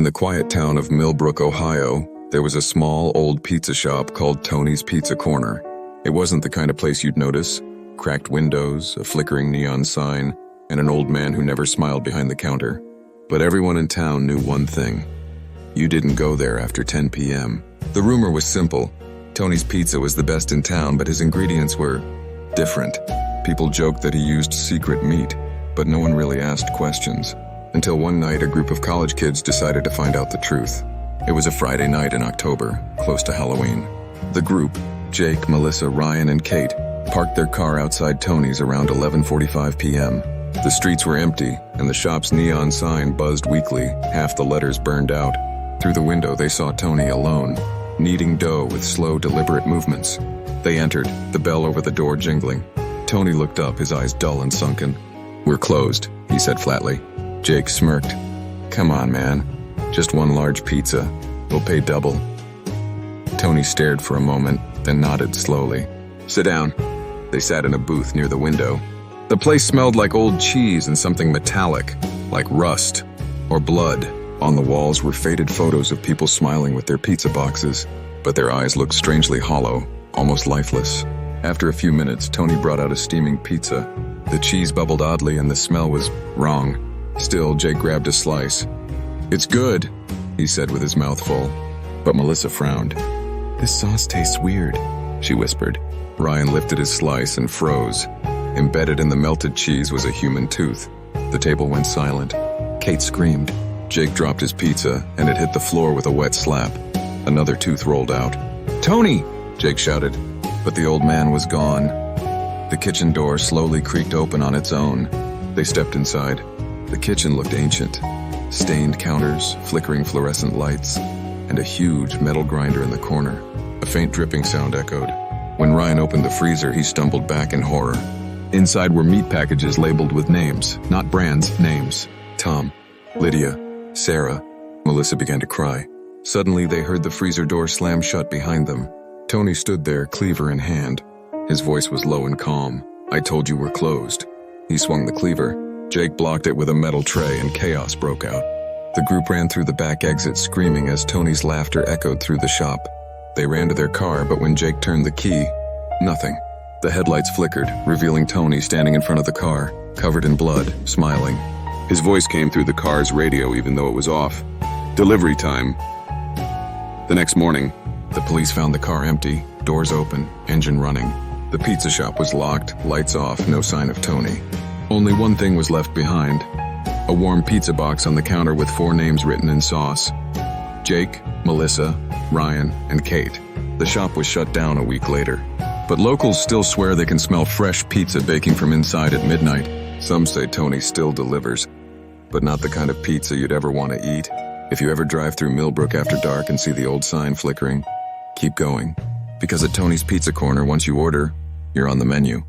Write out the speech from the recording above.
the quiet town of Millbrook, Ohio, there was a small, old pizza shop called Tony's Pizza Corner. It wasn't the kind of place you'd notice. Cracked windows, a flickering neon sign, and an old man who never smiled behind the counter. But everyone in town knew one thing. You didn't go there after 10 p.m. The rumor was simple. Tony's Pizza was the best in town, but his ingredients were different. People joked that he used secret meat, but no one really asked questions. Until one night, a group of college kids decided to find out the truth. It was a Friday night in October, close to Halloween. The group, Jake, Melissa, Ryan, and Kate, parked their car outside Tony's around 11:45 p.m. The streets were empty, and the shop's neon sign buzzed weakly, half the letters burned out. Through the window, they saw Tony alone, kneading dough with slow, deliberate movements. They entered, the bell over the door jingling. Tony looked up, his eyes dull and sunken. "We're closed," he said flatly. Jake smirked. "Come on, man. Just one large pizza. We'll pay double." Tony stared for a moment, then nodded slowly. "Sit down." They sat in a booth near the window. The place smelled like old cheese and something metallic, like rust or blood. On the walls were faded photos of people smiling with their pizza boxes, but their eyes looked strangely hollow, almost lifeless. After a few minutes, Tony brought out a steaming pizza. The cheese bubbled oddly and the smell was wrong. Still, Jake grabbed a slice. "It's good," he said with his mouth full. But Melissa frowned. "This sauce tastes weird," she whispered. Ryan lifted his slice and froze. Embedded in the melted cheese was a human tooth. The table went silent. Kate screamed. Jake dropped his pizza, and it hit the floor with a wet slap. Another tooth rolled out. "Tony!" Jake shouted. But the old man was gone. The kitchen door slowly creaked open on its own. They stepped inside. The kitchen looked ancient. Stained counters, flickering fluorescent lights, and a huge metal grinder in the corner. A faint dripping sound echoed. When Ryan opened the freezer, he stumbled back in horror. Inside were meat packages labeled with names, not brands, names. Tom, Lydia, Sarah. Melissa began to cry. Suddenly, they heard the freezer door slam shut behind them. Tony stood there, cleaver in hand. His voice was low and calm. "I told you we're closed." He swung the cleaver. Jake blocked it with a metal tray, and chaos broke out. The group ran through the back exit, screaming as Tony's laughter echoed through the shop. They ran to their car, but when Jake turned the key, nothing. The headlights flickered, revealing Tony standing in front of the car, covered in blood, smiling. His voice came through the car's radio even though it was off. "Delivery time." The next morning, the police found the car empty, doors open, engine running. The pizza shop was locked, lights off, no sign of Tony. Only one thing was left behind. A warm pizza box on the counter with 4 names written in sauce. Jake, Melissa, Ryan, and Kate. The shop was shut down a week later. But locals still swear they can smell fresh pizza baking from inside at midnight. Some say Tony still delivers, but not the kind of pizza you'd ever want to eat. If you ever drive through Millbrook after dark and see the old sign flickering, keep going. Because at Tony's Pizza Corner, once you order, you're on the menu.